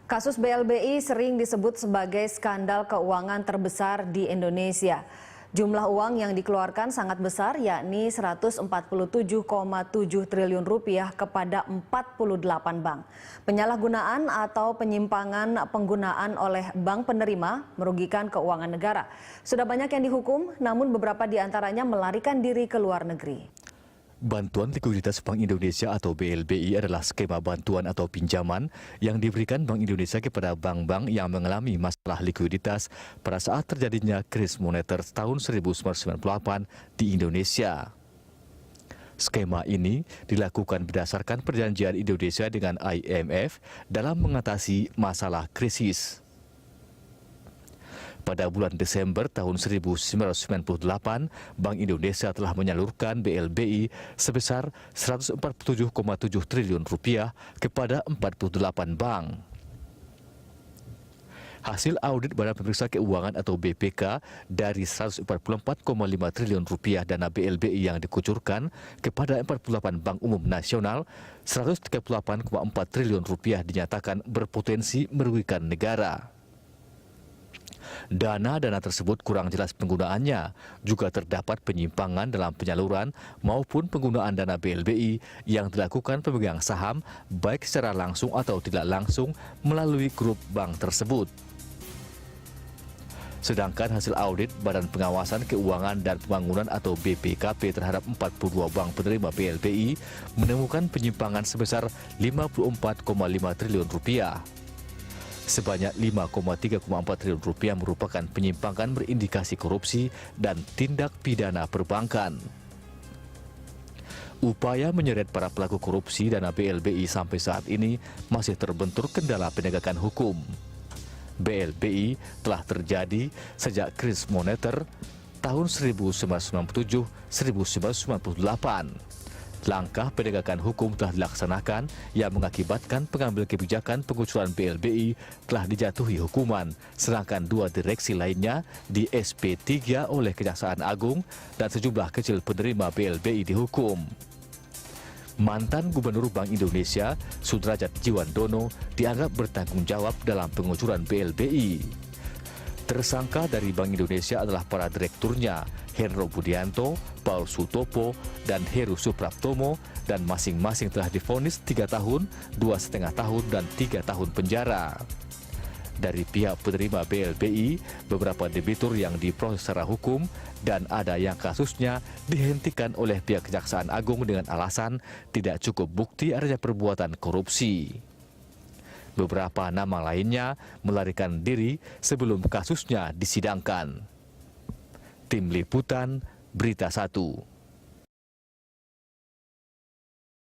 Kasus BLBI sering disebut sebagai skandal keuangan terbesar di Indonesia. Jumlah uang yang dikeluarkan sangat besar, yakni 147,7 triliun rupiah kepada 48 bank. Penyalahgunaan atau penyimpangan penggunaan oleh bank penerima merugikan keuangan negara. Sudah banyak yang dihukum, namun beberapa di antaranya melarikan diri ke luar negeri. Bantuan Likuiditas Bank Indonesia atau BLBI adalah skema bantuan atau pinjaman yang diberikan Bank Indonesia kepada bank-bank yang mengalami masalah likuiditas pada saat terjadinya krisis moneter tahun 1998 di Indonesia. Skema ini dilakukan berdasarkan perjanjian Indonesia dengan IMF dalam mengatasi masalah krisis. Pada bulan Desember tahun 1998, Bank Indonesia telah menyalurkan BLBI sebesar 147,7 triliun rupiah kepada 48 bank. Hasil audit Badan Pemeriksa Keuangan atau BPK dari 144,5 triliun rupiah dana BLBI yang dikucurkan kepada 48 bank umum nasional, 138,4 triliun rupiah dinyatakan berpotensi merugikan negara. Dana-dana tersebut kurang jelas penggunaannya, juga terdapat penyimpangan dalam penyaluran maupun penggunaan dana BLBI yang dilakukan pemegang saham baik secara langsung atau tidak langsung melalui grup bank tersebut. Sedangkan hasil audit Badan Pengawasan Keuangan dan Pembangunan atau BPKP terhadap 42 bank penerima BLBI menemukan penyimpangan sebesar 54,5 triliun rupiah. Sebanyak 5,3,4 triliun rupiah merupakan penyimpangan berindikasi korupsi dan tindak pidana perbankan. Upaya menyeret para pelaku korupsi dana BLBI sampai saat ini masih terbentur kendala penegakan hukum. BLBI telah terjadi sejak krisis moneter tahun 1997-1998. Langkah penegakan hukum telah dilaksanakan yang mengakibatkan pengambil kebijakan pengucuran BLBI telah dijatuhi hukuman, sedangkan dua direksi lainnya di SP3 oleh Kejaksaan Agung dan sejumlah kecil penerima BLBI dihukum. Mantan Gubernur Bank Indonesia, Sudrajat Djiwandono, dianggap bertanggung jawab dalam pengucuran BLBI. Tersangka dari Bank Indonesia adalah para direkturnya, Hendro Budianto, Paul Sutopo, dan Heru Supraptomo, dan masing-masing telah divonis 3 tahun, 2,5 tahun, dan 3 tahun penjara. Dari pihak penerima BLBI, beberapa debitur yang diproses secara hukum, dan ada yang kasusnya dihentikan oleh pihak Kejaksaan Agung dengan alasan tidak cukup bukti adanya perbuatan korupsi. Beberapa nama lainnya melarikan diri sebelum kasusnya disidangkan. Tim Liputan, Berita 1.